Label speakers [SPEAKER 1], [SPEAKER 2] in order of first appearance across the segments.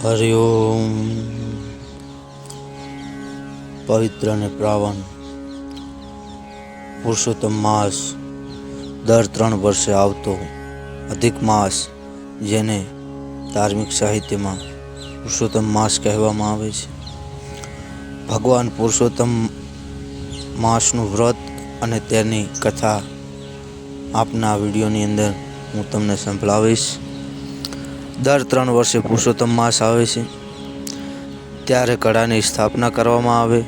[SPEAKER 1] હરિઓમ. પવિત્ર અને પાવન પુરુષોત્તમ માસ, દર 3 વર્ષે આવતો અધિક માસ, જેને ધાર્મિક સાહિત્યમાં પુરુષોત્તમ માસ કહેવામાં આવે છે. ભગવાન પુરુષોત્તમ માસનું વ્રત અને તેની કથા આપના વિડીયોની અંદર હું તમને સંભળાવીશ. દર 3 વર્ષે પુરુષોત્તમ માસ આવે છે ત્યારે કળાની સ્થાપના કરવામાં આવે.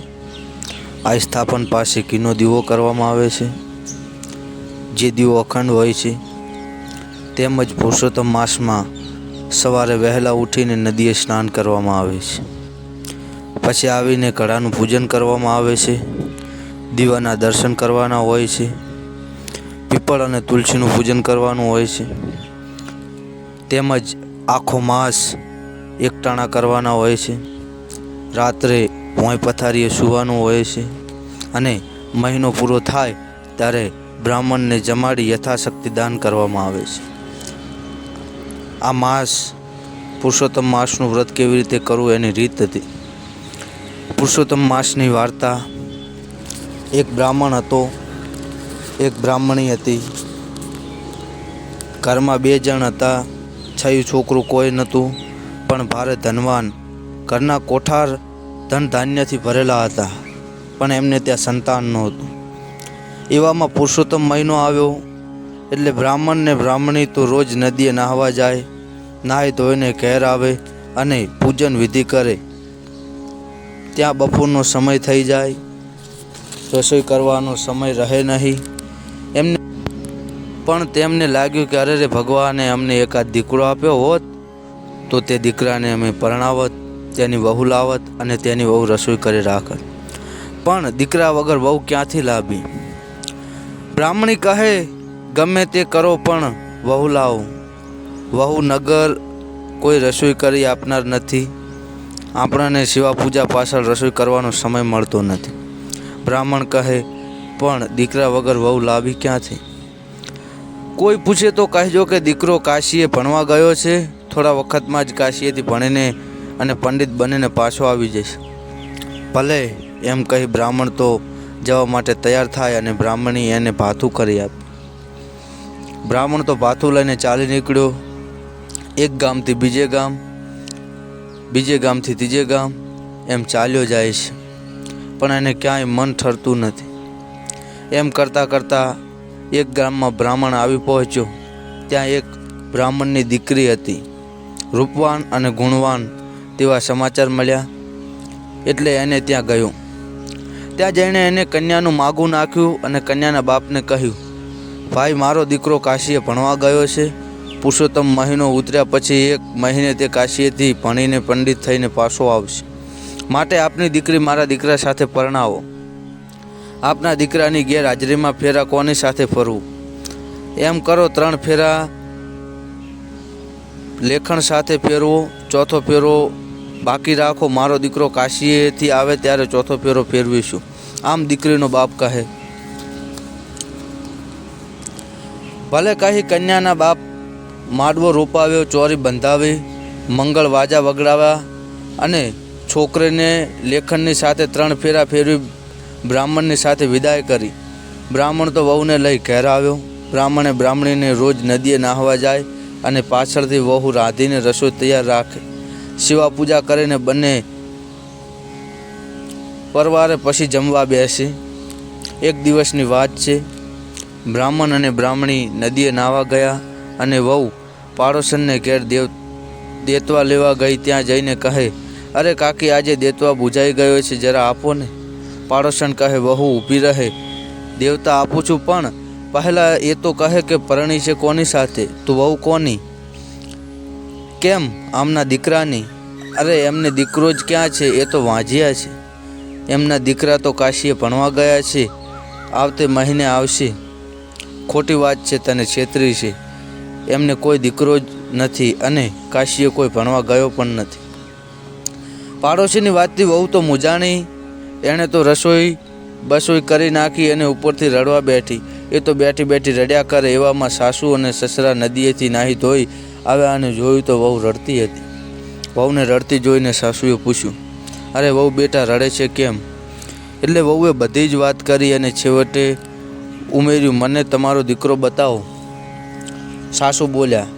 [SPEAKER 1] આ સ્થાપન પાસે ઘીનો દીવો કરવામાં આવે છે, જે દીવો અખંડ હોય છે. તેમજ પુરુષોત્તમ માસમાં સવારે વહેલા ઉઠીને નદીએ સ્નાન કરવામાં આવે છે. પછી આવીને કળાનું પૂજન કરવામાં આવે છે. દીવાના દર્શન કરવાના હોય છે. પીપળ અને તુલસીનું પૂજન કરવાનું હોય છે. તેમજ આખો માસ એકટાણા કરવાના હોય છે. રાત્રે ભોંય પથારીએ સૂવાનું હોય છે અને મહિનો પૂરો થાય ત્યારે બ્રાહ્મણને જમાડી યથાશક્તિ દાન કરવામાં આવે છે. આ માસ, પુરુષોત્તમ માસનું વ્રત કેવી રીતે કરવું એની રીત હતી. પુરુષોત્તમ માસની વાર્તા. એક બ્રાહ્મણ હતો, એક બ્રાહ્મણી હતી. ઘરમાં 2 જણ હતા. 6 છોકરું કોઈ નહોતું, પણ ભારે ધનવાન. ઘરના કોઠાર ધન ધાન્યથી ભરેલા હતા, પણ એમને ત્યાં સંતાન નહોતું. એવામાં પુરુષોત્તમ મહિનો આવ્યો એટલે બ્રાહ્મણ ને બ્રાહ્મણી તો રોજ નદીએ નાહવા જાય. નાહી ધોઈને ઘેર આવે અને પૂજન વિધિ કરે. ત્યાં બપોરનો સમય થઈ જાય, રસોઈ કરવાનો સમય રહે નહીં. પણ તેમને લાગ્યું કે અરે ભગવાને અમને એકાદ દીકરો આપ્યો હોત તો તે દીકરાને અમે પરણાવત, તેની વહુ લાવત અને તેની વહુ રસોઈ કરી રાખત. પણ દીકરા વગર વહુ ક્યાંથી લાવી? બ્રાહ્મણી કહે, ગમે તે કરો પણ વહુ લાવો. વહુ નગર કોઈ રસોઈ કરી આપનાર નથી. આપણને શિવા પૂજા પાછળ રસોઈ કરવાનો સમય મળતો નથી. બ્રાહ્મણ કહે, પણ દીકરા વગર વહુ લાવી ક્યાંથી? કોઈ પૂછે તો કહેજો કે દીકરો કાશીએ ભણવા ગયો છે. થોડા વખતમાં જ કાશીએથી ભણીને અને પંડિત બનીને પાછો આવી જશે. ભલે, એમ કહી બ્રાહ્મણ તો જવા માટે તૈયાર થાય અને બ્રાહ્મણી એને ભાથું કરી આપી. બ્રાહ્મણ તો ભાથું લઈને ચાલી નીકળ્યો. એક ગામથી બીજે ગામ, બીજે ગામથી ત્રીજે ગામ, એમ ચાલ્યો જાય છે, પણ એને ક્યાંય મન ઠરતું નથી. એમ કરતાં કરતાં એક ગામમાં બ્રાહ્મણ આવી પહોંચ્યો. ત્યાં એક બ્રાહ્મણની દીકરી હતી. રૂપવાન અને ગુણવાન તેવા સમાચાર મળ્યા એટલે એને ત્યાં ગયો. ત્યાં જઈને એને કન્યાનું માગું નાખ્યું અને કન્યાના બાપને કહ્યું, ભાઈ, મારો દીકરો કાશીએ ભણવા ગયો છે. પુરુષોત્તમ મહિનો ઉતર્યા પછી 1 મહિને તે કાશીએથી ભણીને પંડિત થઈને પાછો આવશે. માટે આપની દીકરી મારા દીકરા સાથે પરણાવો. આપના દીકરાની ગેરહાજરીમાં ફેરા કોની સાથે ફરવું? એમ કરો, 3 ફેરા લેખણ સાથે ફેરવો, 4થો ફેરો બાકી રાખો. મારો દીકરો કાશીએથી આવે ત્યારે 4થો ફેરો ફેરવીશું. આમ દીકરીનો બાપ કહે. ભલે કહી કન્યાના બાપ માડવો રોપાવ્યો, ચોરી બંધાવી, મંગળ વાજા વગડાવ્યા અને છોકરીને લેખનની સાથે 3 ફેરા ફેરવી બ્રાહ્મણની સાથે વિદાય કરી. બ્રાહ્મણ તો વહુને લઈ ઘેર આવ્યો. બ્રાહ્મણે બ્રાહ્મણીને રોજ નદીએ નાહવા જાય અને પાછળથી વહુ રાંધીને રસોઈ તૈયાર રાખે. શિવા પૂજા કરીને બંને પરવારે પછી જમવા બેસે. એક દિવસની વાત છે. બ્રાહ્મણ અને બ્રાહ્મણી નદીએ નાહવા ગયા અને વહુ પાડોશનને ઘેર દેતવા લેવા ગઈ. ત્યાં જઈને કહે, અરે કાકી, આજે દેતવા બુઝાઈ ગયો છે, જરા આપો ને. પાડોશન કહે, વહુ ઊભી રહે, દેવતા આપું છું, પણ પહેલાં એ તો કહે કે પરણી છે કોની સાથે? તું વહુ કોની? કેમ, આમના દીકરાની? અરે એમને દીકરો જ ક્યાં છે? એ તો વાંઝિયા છે. એમના દીકરા તો કાશીએ ભણવા ગયા છે, આવતે મહિને આવશે. ખોટી વાત છે, તને છેતરી છે. એમને કોઈ દીકરો જ નથી અને કાશીએ કોઈ ભણવા ગયો પણ નથી. પાડોશીની વાતથી વહુ તો મૂંઝાણી. એણે તો રસોઈ બસોઈ કરી નાખી અને ઉપરથી રડવા બેઠી. એ તો બેઠી બેઠી રડ્યા કરે. એવામાં સાસુ અને સસરા નદીએથી નાહી ધોઈ આવ્યા અને જોયું તો વહુ રડતી હતી. વહુને રડતી જોઈને સાસુએ પૂછ્યું, અરે વહુ બેટા રડે છે કેમ? એટલે વહુએ બધી જ વાત કરી અને છેવટે ઉમેર્યું, મને તમારો દીકરો બતાવો. સાસુ બોલ્યા,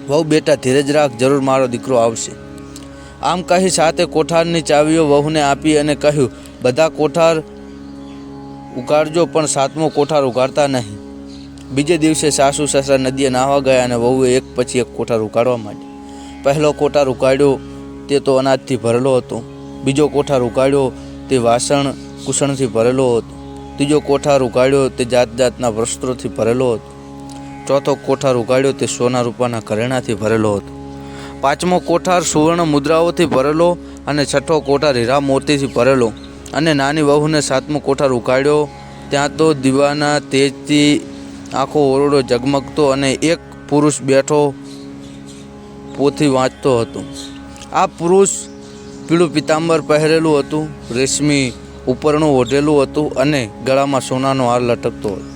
[SPEAKER 1] વહુ બેટા ધીરજ રાખ, જરૂર મારો દીકરો આવશે. આમ કહી સાતે કોઠારની ચાવીઓ વહુને આપી અને કહ્યું, બધા કોઠાર ઉગાડજો પણ સાતમો કોઠાર ઉગાડતા નહીં. બીજે દિવસે સાસુ સસરા નદીએ નાહવા ગયા અને વહુએ એક પછી એક કોઠાર ઉગાડવા માંડ્યા. પહેલો કોઠાર ઉગાડ્યો તે તો અનાજથી ભરેલો હતો. બીજો કોઠાર ઉગાડ્યો તે વાસણ કુસણથી ભરેલો હતો. ત્રીજો કોઠાર ઉગાડ્યો તે જાત જાતના વસ્ત્રોથી ભરેલો હતો. ચોથો કોઠાર ઉગાડ્યો તે સોના રૂપાના ઘરેણાથી ભરેલો હતો. પાંચમો કોઠાર સુવર્ણ મુદ્રાઓથી ભરેલો અને છઠ્ઠો કોઠાર હીરા મોતીથી ભરેલો. અને નાની વહુને સાતમો કોઠાર ઉગાડ્યો ત્યાં તો દીવાના તેજથી આખો ઓરડો ઝગમગતો અને એક પુરુષ બેઠો પોથી વાંચતો હતો. આ પુરુષ પીળું પિતાંબર પહેરેલું હતું, રેશમી ઉપરણું ઓઢેલું હતું અને ગળામાં સોનાનો હાર લટકતો હતો.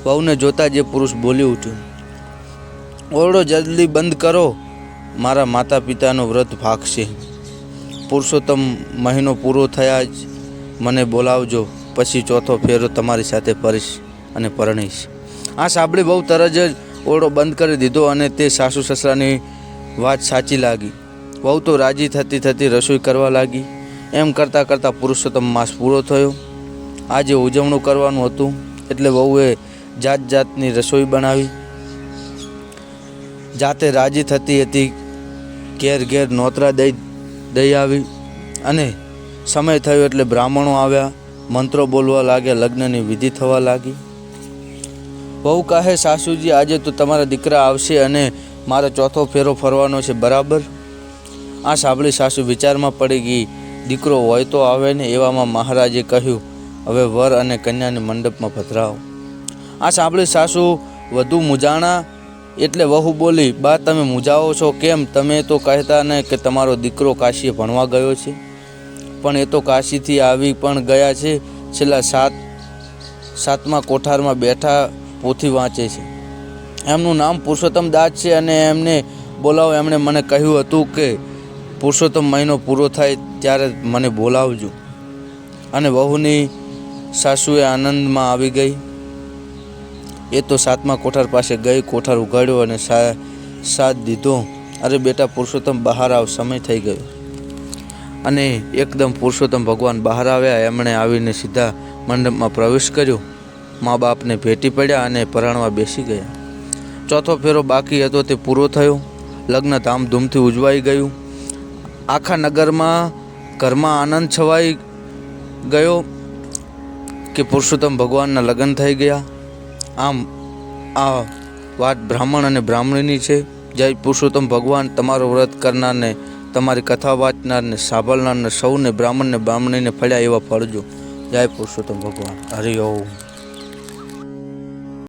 [SPEAKER 1] વહુને જોતા જે પુરુષ બોલી ઉઠ્યું, ઓરડો જલ્દી બંધ કરો, મારા માતા પિતાનો વ્રત ભાગશે. પુરુષોત્તમ મહિનો પૂરો થયા જ મને બોલાવજો, પછી ચોથો ફેરો તમારી સાથે ફરીશ અને પરણીશ. આ સાંભળી બહુ તરત જ ઓરડો બંધ કરી દીધો અને તે સાસુ સસરાની વાત સાચી લાગી. વહુ તો રાજી થતી થતી રસોઈ કરવા લાગી. એમ કરતાં કરતાં પુરુષોત્તમ માસ પૂરો થયો. આજે ઉજવણું કરવાનું હતું એટલે વહુએ જાત જાતની રસોઈ બનાવી. જાતે રાજી થતી હતી. ઘેર ઘેર નોતરા દઈ આવી અને સમય થયો એટલે બ્રાહ્મણો આવ્યા. મંત્રો બોલવા લાગ્યા. લગ્નની વિધિ થવા લાગી. વહુ કહે, સાસુજી આજે તો તમારા દીકરા આવશે અને મારે ચોથો ફેરો ફરવાનો છે, બરાબર? આ સાંભળી સાસુ વિચારમાં પડી ગઈ. દીકરો હોય તો આવે ને. એવામાં મહારાજે કહ્યું, હવે વર અને કન્યાને મંડપમાં પધરાવો. આ સાંભળી સાસુ વધુ મૂંઝાણા એટલે વહુ બોલી, બા તમે મૂંઝાવો છો કેમ? તમે તો કહેતા ને કે તમારો દીકરો કાશીએ ભણવા ગયો છે. પણ એ તો કાશીથી આવી પણ ગયા છે. છેલ્લા સાતમા કોઠારમાં બેઠા પોથી વાંચે છે. એમનું નામ પુરુષોત્તમ દાસ છે અને એમને બોલાવો. એમણે મને કહ્યું હતું કે પુરુષોત્તમ મહિનો પૂરો થાય ત્યારે મને બોલાવજો. અને વહુની સાસુએ આનંદમાં આવી ગઈ. એ તો સાતમા કોઠાર પાસે ગઈ, કોઠાર ઉગાડ્યો અને સાથ દીધો. અરે બેટા પુરુષોત્તમ બહાર આવ, સમય થઈ ગયો. અને એકદમ પુરુષોત્તમ ભગવાન બહાર આવ્યા. એમણે આવીને સીધા મંડપમાં પ્રવેશ કર્યો. મા બાપને ભેટી પડ્યા અને પરાણવા બેસી ગયા. ચોથો ફેરો બાકી હતો તે પૂરો થયો. લગ્ન ધામધૂમથી ઉજવાઈ ગયું. આખા નગરમાં ઘરમાં આનંદ છવાઈ ગયો કે પુરુષોત્તમ ભગવાનના લગ્ન થઈ ગયા. આમ આ વાત બ્રાહ્મણ અને બ્રાહ્મણીની છે. જય પુરુષોત્તમ ભગવાન. તમારો વ્રત કરનારને, તમારી કથા વાંચનારને, સાંભળનારને સૌને, બ્રાહ્મણને બ્રાહ્મણીને ફળ્યા એવા ફળજો. જય પુરુષોત્તમ ભગવાન. હરિ ઓમ.